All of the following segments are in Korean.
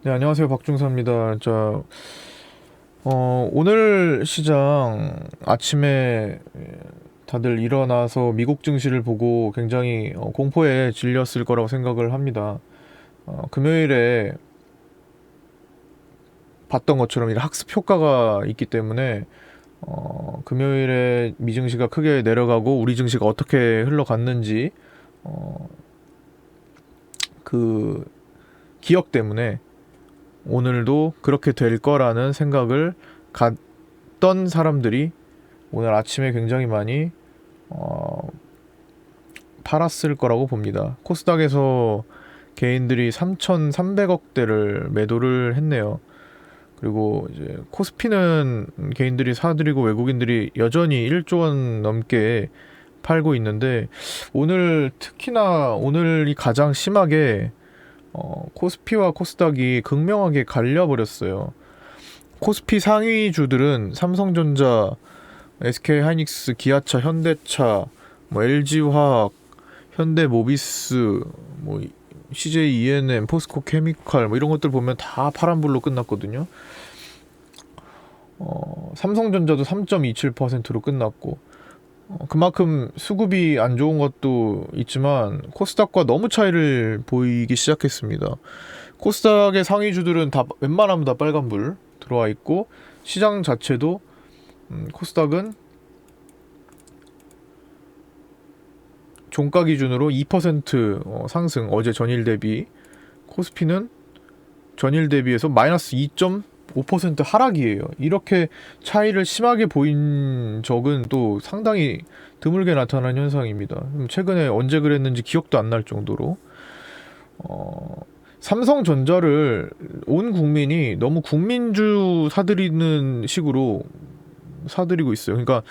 네, 안녕하세요. 박중사입니다. 오늘 시장 아침에 다들 일어나서 미국 증시를 보고 굉장히 공포에 질렸을 거라고 생각을 합니다. 금요일에 봤던 것처럼 이게 학습 효과가 있기 때문에 금요일에 미 증시가 크게 내려가고 우리 증시가 어떻게 흘러갔는지 어, 그 기억 때문에 오늘도 그렇게 될 거라는 생각을 갖던 사람들이 오늘 아침에 굉장히 많이 어, 팔았을 거라고 봅니다. 코스닥에서 개인들이 3,300억대를 매도를 했네요. 그리고 이제 코스피는 개인들이 사들이고 외국인들이 여전히 1조 원 넘게 팔고 있는데 오늘 특히나 오늘이 가장 심하게 코스피와 코스닥이 극명하게 갈려버렸어요. 코스피 상위주들은 삼성전자, SK하이닉스, 기아차, 현대차, 뭐 LG화학, 현대모비스, 뭐 CJ ENM, 포스코케미칼 뭐 이런 것들 보면 다 파란불로 끝났거든요. 삼성전자도 3.27%로 끝났고 그만큼 수급이 안 좋은 것도 있지만 코스닥과 너무 차이를 보이기 시작했습니다. 코스닥의 상위주들은 다 웬만하면 다 빨간불 들어와 있고 시장 자체도 코스닥은 종가 기준으로 2% 상승, 어제 전일 대비. 코스피는 전일 대비해서 마이너스 2.5% 하락이에요. 이렇게 차이를 심하게 보인 적은 또 상당히 드물게 나타난 현상입니다. 최근에 언제 그랬는지 기억도 안 날 정도로 삼성전자를 온 국민이 너무 국민주 사들이는 식으로 사들이고 있어요. 그러니까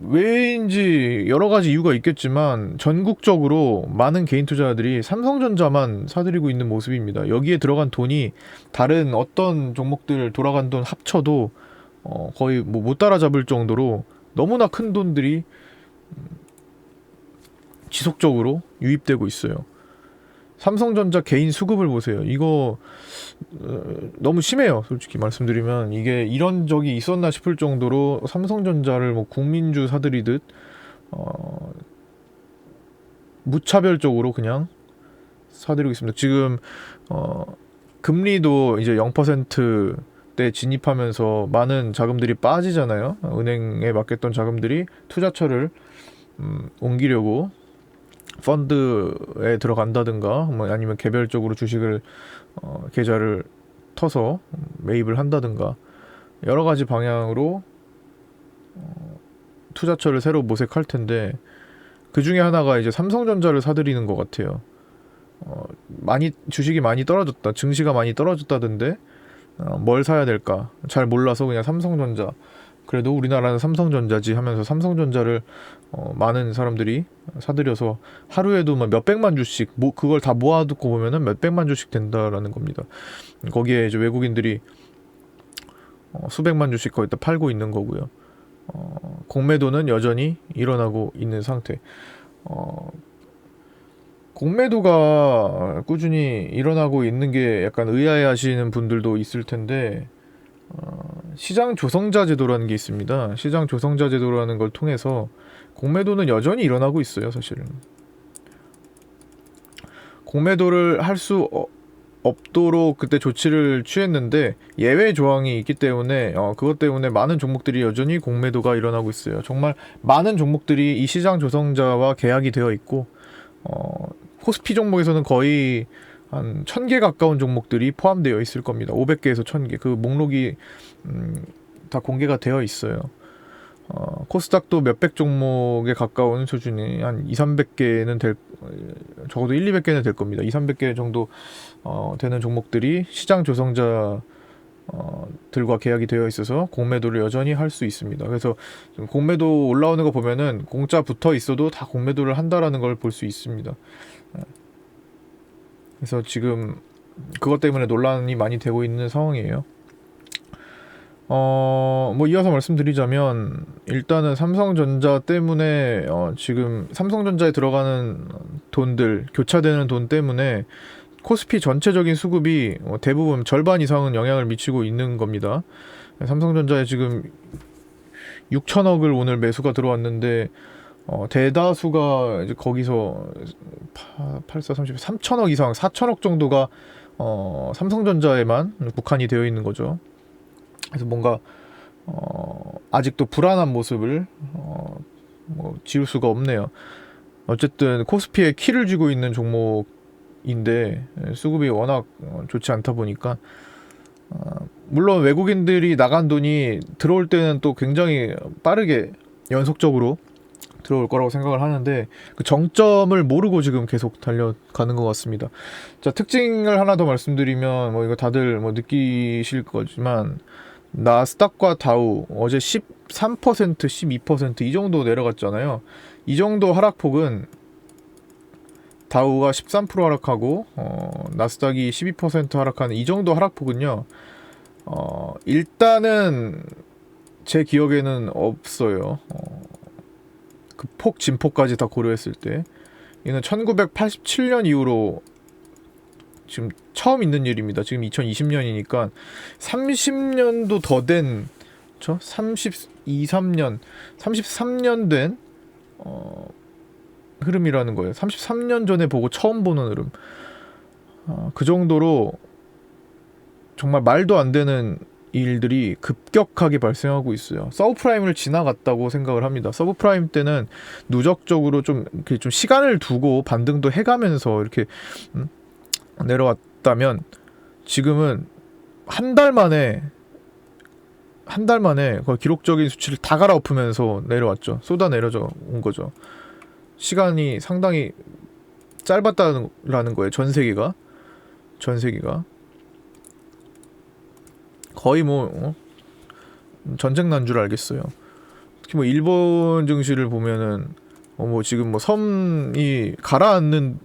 왜인지 여러 가지 이유가 있겠지만 전국적으로 많은 개인 투자자들이 삼성전자만 사들이고 있는 모습입니다. 여기에 들어간 돈이 다른 어떤 종목들 돌아간 돈 합쳐도 거의 뭐 못 따라잡을 정도로 너무나 큰 돈들이 지속적으로 유입되고 있어요. 삼성전자 개인 수급을 보세요. 이거 너무 심해요. 솔직히 말씀드리면 이게 이런 적이 있었나 싶을 정도로 삼성전자를 뭐 국민주 사들이듯 어, 무차별적으로 그냥 사들이고 있습니다. 지금 금리도 이제 0%대 진입하면서 많은 자금들이 빠지잖아요. 은행에 맡겼던 자금들이 투자처를 옮기려고 펀드에 들어간다든가 뭐 아니면 개별적으로 주식을 계좌를 터서 매입을 한다든가 여러 가지 방향으로 투자처를 새로 모색할 텐데 그 중에 하나가 이제 삼성전자를 사들이는 것 같아요. 많이 주식이 많이 떨어졌다, 증시가 많이 떨어졌다던데 뭘 사야 될까 잘 몰라서 그냥 삼성전자, 그래도 우리나라는 삼성전자지 하면서 삼성전자를 많은 사람들이 사들여서 하루에도 막 몇백만 주씩 그걸 다 모아두고 보면은 몇백만 주씩 된다라는 겁니다. 거기에 이제 외국인들이 수백만 주씩 거의 다 팔고 있는 거고요. 공매도는 여전히 일어나고 있는 상태. 공매도가 꾸준히 일어나고 있는 게 약간 의아해하시는 분들도 있을 텐데 시장 조성자 제도라는 게 있습니다. 시장 조성자 제도라는 걸 통해서 공매도는 여전히 일어나고 있어요, 사실은. 공매도를 할 수 없도록 그때 조치를 취했는데 예외 조항이 있기 때문에 그것 때문에 많은 종목들이 여전히 공매도가 일어나고 있어요. 정말 많은 종목들이 이 시장 조성자와 계약이 되어 있고 코스피 종목에서는 거의 한 1000개 가까운 종목들이 포함되어 있을 겁니다. 500개에서 1000개. 그 목록이 다 공개가 되어 있어요. 코스닥도 몇백 종목에 가까운 수준이 한 2, 300개는 적어도 1, 200개는 될 겁니다. 2, 300개 정도 되는 종목들이 시장 조성자 들과 계약이 되어 있어서 공매도를 여전히 할 수 있습니다. 그래서 공매도 올라오는 거 보면은 공짜 붙어 있어도 다 공매도를 한다라는 걸 볼 수 있습니다. 그래서 지금 그것 때문에 논란이 많이 되고 있는 상황이에요. 뭐 이어서 말씀드리자면 일단은 삼성전자 때문에 지금 삼성전자에 들어가는 돈들, 교차되는 돈 때문에 코스피 전체적인 수급이 대부분 절반 이상은 영향을 미치고 있는 겁니다. 삼성전자에 지금 6천억을 오늘 매수가 들어왔는데 대다수가 이제 거기서 84, 30, 3천억 이상, 4천억 정도가 삼성전자에만 국한이 되어 있는 거죠. 그래서 뭔가 아직도 불안한 모습을 뭐 지울 수가 없네요. 어쨌든 코스피에 키를 쥐고 있는 종목인데 수급이 워낙 좋지 않다 보니까 물론 외국인들이 나간 돈이 들어올 때는 또 굉장히 빠르게 연속적으로 들어올 거라고 생각을 하는데 그 정점을 모르고 지금 계속 달려가는 것 같습니다. 자, 특징을 하나 더 말씀드리면 뭐 이거 다들 뭐 느끼실 거지만 나스닥과 다우 어제 13%, 12%이 정도 내려갔잖아요. 이 정도 하락폭은 다우가 13% 하락하고 나스닥이 12% 하락하는 이 정도 하락폭은요. 일단은 제 기억에는 없어요. 그 폭 진폭까지 다 고려했을 때 이는 1987년 이후로 지금 처음 있는 일입니다. 지금 2020년이니까 30년도 더 된, 33년 된 흐름이라는 거예요. 33년 전에 보고 처음 보는 흐름. 그 정도로 정말 말도 안 되는 일들이 급격하게 발생하고 있어요. 서브프라임을 지나갔다고 생각을 합니다. 서브프라임 때는 누적적으로 좀 시간을 두고 반등도 해가면서 이렇게 내려왔다면 지금은 한 달 만에 거의 기록적인 수치를 다 갈아엎으면서 내려왔죠. 쏟아 내려져 온 거죠. 시간이 상당히 짧았다는 거예요. 전 세계가 거의 뭐 전쟁 난 줄 알겠어요. 특히 뭐 일본 증시를 보면은 뭐 지금 뭐 섬이 가라앉는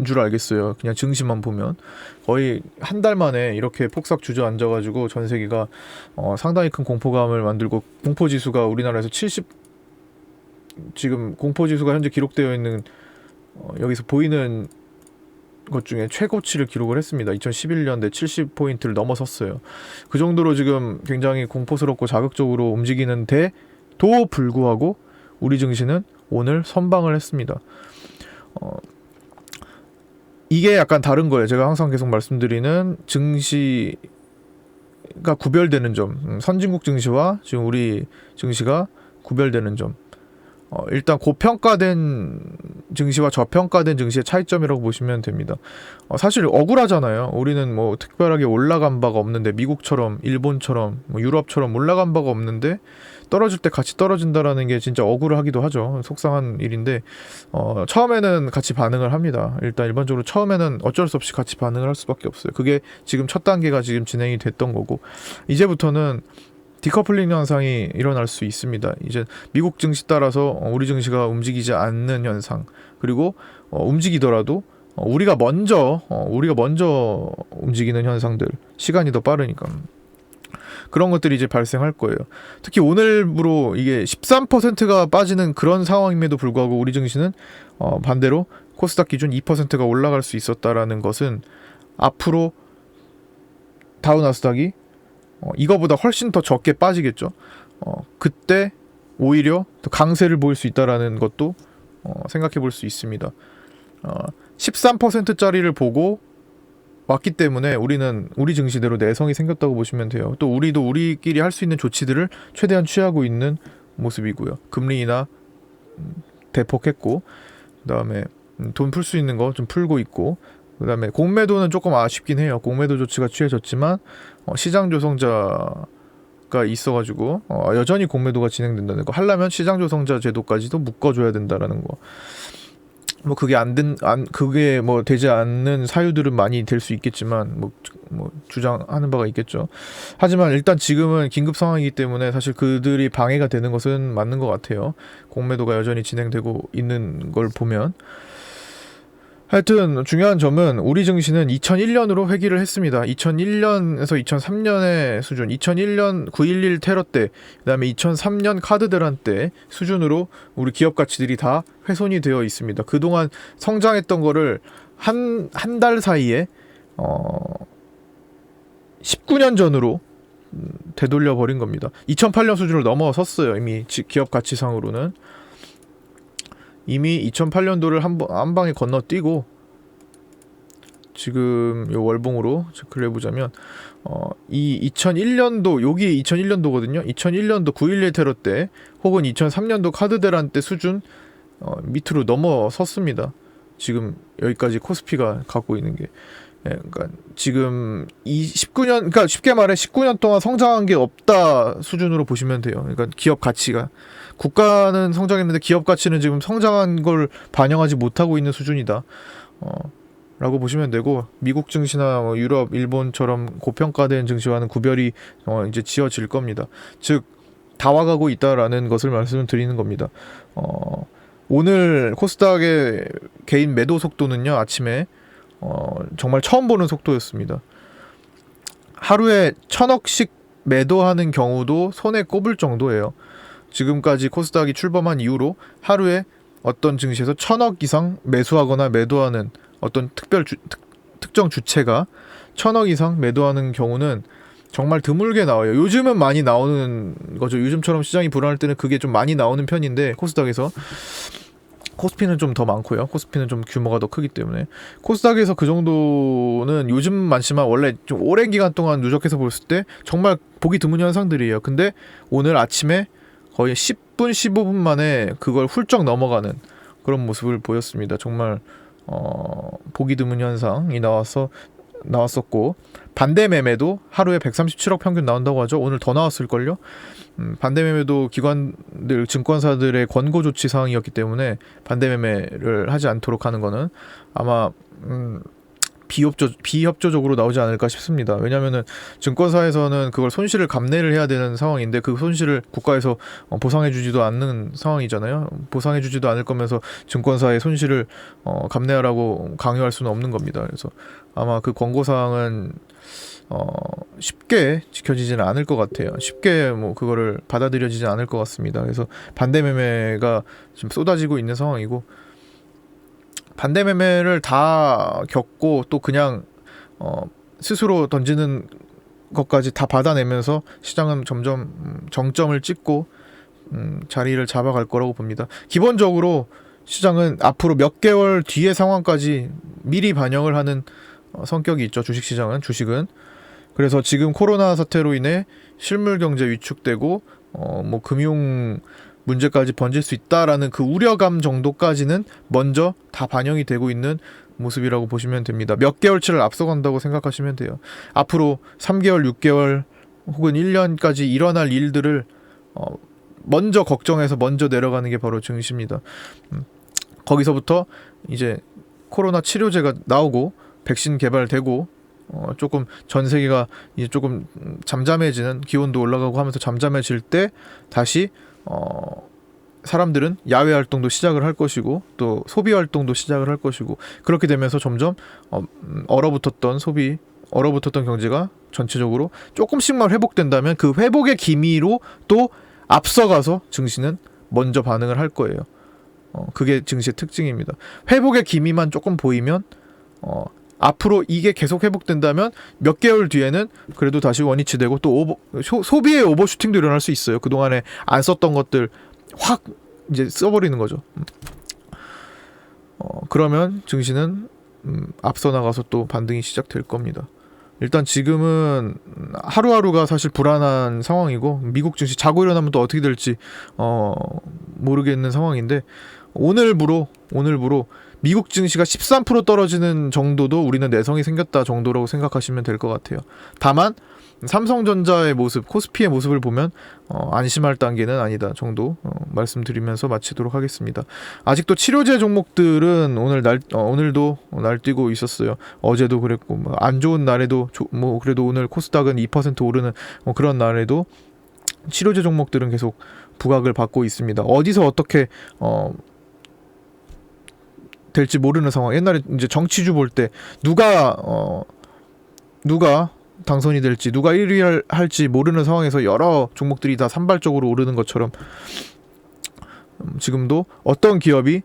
줄 알겠어요. 그냥 증시만 보면 거의 한 달 만에 이렇게 폭삭 주저앉아가지고 전 세계가 상당히 큰 공포감을 만들고 공포 지수가 우리나라에서 70 지금 공포 지수가 현재 기록되어 있는 여기서 보이는 것 중에 최고치를 기록을 했습니다. 2011년대 70포인트를 넘어섰어요. 그 정도로 지금 굉장히 공포스럽고 자극적으로 움직이는데도 불구하고 우리 증시는 오늘 선방을 했습니다. 이게 약간 다른 거예요. 제가 항상 계속 말씀드리는 증시가 구별되는 점, 선진국 증시와 지금 우리 증시가 구별되는 점. 일단 고평가된 증시와 저평가된 증시의 차이점이라고 보시면 됩니다. 사실 억울하잖아요. 우리는 뭐 특별하게 올라간 바가 없는데 미국처럼 일본처럼 뭐 유럽처럼 올라간 바가 없는데 떨어질 때 같이 떨어진다라는 게 진짜 억울하기도 하죠. 속상한 일인데 처음에는 같이 반응을 합니다. 일단 일반적으로 처음에는 어쩔 수 없이 같이 반응을 할 수밖에 없어요. 그게 지금 첫 단계가 지금 진행이 됐던 거고 이제부터는 디커플링 현상이 일어날 수 있습니다. 이제 미국 증시 따라서 우리 증시가 움직이지 않는 현상, 그리고 움직이더라도 우리가 먼저 움직이는 현상들, 시간이 더 빠르니까 그런 것들이 이제 발생할 거예요. 특히 오늘부로 이게 13%가 빠지는 그런 상황임에도 불구하고 우리 증시는 반대로 코스닥 기준 2%가 올라갈 수 있었다라는 것은 앞으로 다우 나스닥이 이거보다 훨씬 더 적게 빠지겠죠. 그때 오히려 더 강세를 보일 수 있다라는 것도 생각해 볼 수 있습니다. 13%짜리를 보고 왔기 때문에 우리는 우리 증시대로 내성이 생겼다고 보시면 돼요. 또 우리도 우리끼리 할 수 있는 조치들을 최대한 취하고 있는 모습이고요. 금리 인하 대폭했고, 그다음에 돈 풀 수 있는 거 좀 풀고 있고, 그다음에 공매도는 조금 아쉽긴 해요. 공매도 조치가 취해졌지만 시장 조성자가 있어가지고 여전히 공매도가 진행된다는 거. 하려면 시장 조성자 제도까지도 묶어줘야 된다라는 거. 뭐 그게 뭐 되지 않는 사유들은 많이 될 수 있겠지만 뭐 주장하는 바가 있겠죠. 하지만 일단 지금은 긴급 상황이기 때문에 사실 그들이 방해가 되는 것은 맞는 것 같아요. 공매도가 여전히 진행되고 있는 걸 보면. 하여튼 중요한 점은 우리 증시는 2001년으로 회귀를 했습니다. 2001년에서 2003년의 수준, 2001년 9.11 테러 때, 그 다음에 2003년 카드 대란 때 수준으로 우리 기업 가치들이 다 훼손이 되어 있습니다. 그동안 성장했던 거를 한 달 사이에 19년 전으로 되돌려 버린 겁니다. 2008년 수준을 넘어섰어요. 이미 기업 가치상으로는 이미 2008년도를 한 방에 건너뛰고 지금 요 월봉으로 체크를 해보자면 이 2001년도 여기 2001년도거든요. 2001년도 9.11 테러 때 혹은 2003년도 카드 대란 때 수준 밑으로 넘어섰습니다. 지금 여기까지 코스피가 갖고 있는 게 그러니까 지금 이 19년 그러니까 쉽게 말해 19년 동안 성장한 게 없다 수준으로 보시면 돼요. 그러니까 기업 가치가 국가는 성장했는데 기업 가치는 지금 성장한 걸 반영하지 못하고 있는 수준이다. 라고 보시면 되고 미국 증시나 유럽, 일본처럼 고평가된 증시와는 구별이 이제 지어질 겁니다. 즉 다 와가고 있다라는 것을 말씀을 드리는 겁니다. 오늘 코스닥의 개인 매도 속도는요 아침에 정말 처음 보는 속도였습니다. 하루에 1,000억씩 매도하는 경우도 손에 꼽을 정도예요. 지금까지 코스닥이 출범한 이후로 하루에 어떤 증시에서 1,000억 이상 매수하거나 매도하는 어떤 특정 주체가 1,000억 이상 매도하는 경우는 정말 드물게 나와요. 요즘은 많이 나오는 거죠. 요즘처럼 시장이 불안할 때는 그게 좀 많이 나오는 편인데 코스닥에서 코스피는 좀 더 많고요. 코스피는 좀 규모가 더 크기 때문에 코스닥에서 그 정도는 요즘 많지만 원래 좀 오랜 기간 동안 누적해서 봤을 때 정말 보기 드문 현상들이에요. 근데 오늘 아침에 거의 10분, 15분 만에 그걸 훌쩍 넘어가는 그런 모습을 보였습니다. 정말 보기 드문 현상이 나왔었고 반대 매매도 하루에 137억 평균 나온다고 하죠. 오늘 더 나왔을걸요. 반대 매매도 기관들, 증권사들의 권고 조치 사항이었기 때문에 반대 매매를 하지 않도록 하는 거는 아마 비협조적으로 나오지 않을까 싶습니다. 왜냐하면은 증권사에서는 그걸 손실을 감내를 해야 되는 상황인데 그 손실을 국가에서 보상해주지도 않는 상황이잖아요. 보상해주지도 않을 거면서 증권사의 손실을 감내하라고 강요할 수는 없는 겁니다. 그래서 아마 그 권고사항은 쉽게 지켜지지는 않을 것 같아요. 쉽게 뭐 그거를 받아들여지지 않을 것 같습니다. 그래서 반대 매매가 지금 쏟아지고 있는 상황이고 반대 매매를 다 겪고 또 그냥 스스로 던지는 것까지 다 받아내면서 시장은 점점 정점을 찍고 자리를 잡아갈 거라고 봅니다. 기본적으로 시장은 앞으로 몇 개월 뒤의 상황까지 미리 반영을 하는 성격이 있죠. 주식은. 그래서 지금 코로나 사태로 인해 실물 경제 위축되고 뭐 금융 문제까지 번질 수 있다라는 그 우려감 정도까지는 먼저 다 반영이 되고 있는 모습이라고 보시면 됩니다. 몇 개월치를 앞서간다고 생각하시면 돼요. 앞으로 3개월, 6개월 혹은 1년까지 일어날 일들을 먼저 걱정해서 먼저 내려가는 게 바로 증시입니다. 거기서부터 이제 코로나 치료제가 나오고 백신 개발되고 조금 전 세계가 이제 조금 잠잠해지는 기온도 올라가고 하면서 잠잠해질 때 다시 사람들은 야외 활동도 시작을 할 것이고 또 소비 활동도 시작을 할 것이고 그렇게 되면서 점점 얼어붙었던 경제가 전체적으로 조금씩만 회복된다면 그 회복의 기미로 또 앞서가서 증시는 먼저 반응을 할 거예요. 그게 증시의 특징입니다. 회복의 기미만 조금 보이면 앞으로 이게 계속 회복된다면 몇 개월 뒤에는 그래도 다시 원위치 되고 또 소비의 오버슈팅도 일어날 수 있어요. 그동안에 안 썼던 것들 확 이제 써버리는 거죠. 그러면 증시는 앞서 나가서 또 반등이 시작될 겁니다. 일단 지금은 하루하루가 사실 불안한 상황이고 미국 증시 자고 일어나면 또 어떻게 될지 모르겠는 상황인데 오늘부로 미국 증시가 13% 떨어지는 정도도 우리는 내성이 생겼다 정도라고 생각하시면 될 것 같아요. 다만 삼성전자의 모습, 코스피의 모습을 보면 안심할 단계는 아니다 정도 말씀드리면서 마치도록 하겠습니다. 아직도 치료제 종목들은 오늘도 날뛰고 있었어요. 어제도 그랬고 안 좋은 날에도 그래도 오늘 코스닥은 2% 오르는 그런 날에도 치료제 종목들은 계속 부각을 받고 있습니다. 어디서 어떻게 될지 모르는 상황. 옛날에 이제 정치주 볼 때 누가 당선이 될지 누가 1위 할지 모르는 상황에서 여러 종목들이 다 산발적으로 오르는 것처럼 지금도 어떤 기업이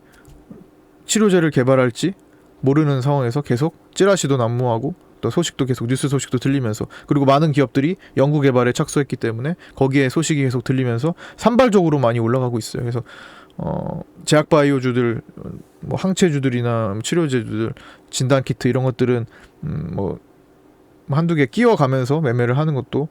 치료제를 개발할지 모르는 상황에서 계속 찌라시도 난무하고 또 소식도 계속 뉴스 소식도 들리면서, 그리고 많은 기업들이 연구 개발에 착수했기 때문에 거기에 소식이 계속 들리면서 산발적으로 많이 올라가고 있어요. 그래서 제약바이오주들, 뭐 항체주들이나 치료제주들, 진단키트 이런 것들은 뭐 한두 개 끼워가면서 매매를 하는 것도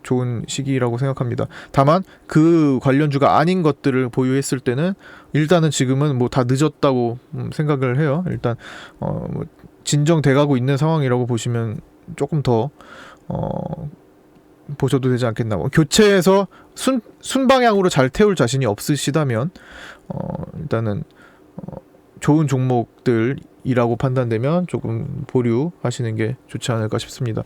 좋은 시기라고 생각합니다. 다만 그 관련주가 아닌 것들을 보유했을 때는 일단은 지금은 뭐 다 늦었다고 생각을 해요. 일단 뭐 진정돼가고 있는 상황이라고 보시면 조금 더 보셔도 되지 않겠나. 뭐 교체해서 순방향으로 잘 태울 자신이 없으시다면 일단은 좋은 종목들이라고 판단되면 조금 보류하시는 게 좋지 않을까 싶습니다.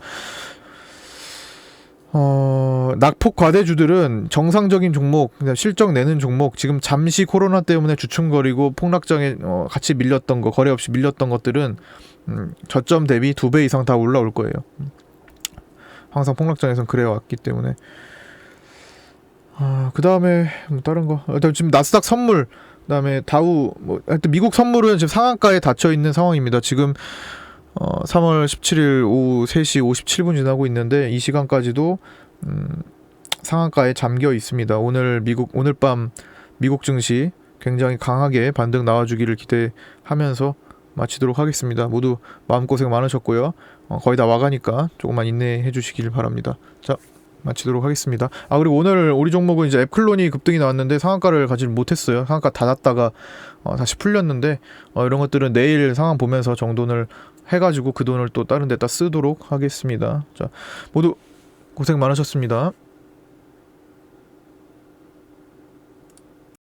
낙폭 과대주들은 정상적인 종목, 실적 내는 종목, 지금 잠시 코로나 때문에 주춤거리고 폭락장에 같이 밀렸던 거, 거래 없이 밀렸던 것들은 저점 대비 2배 이상 다 올라올 거예요. 항상 폭락장에선 그래왔기 때문에. 그 다음에 뭐 다른 거, 일단 지금 나스닥 선물, 그 다음에 다우, 뭐 하여튼 미국 선물은 지금 상한가에 닫혀 있는 상황입니다. 지금 3월 17일 오후 3시 57분 지나고 있는데 이 시간까지도 상한가에 잠겨 있습니다. 오늘 밤 미국 증시 굉장히 강하게 반등 나와주기를 기대하면서 마치도록 하겠습니다. 모두 마음고생 많으셨고요. 거의 다 와가니까 조금만 인내해 주시길 바랍니다. 자, 마치도록 하겠습니다. 그리고 오늘 우리 종목은 이제 앱클론이 급등이 나왔는데 상한가를 가지 못했어요. 상한가 닫았다가 다시 풀렸는데 이런 것들은 내일 상황 보면서 정돈을 해가지고 그 돈을 또 다른 데다 쓰도록 하겠습니다. 자, 모두 고생 많으셨습니다.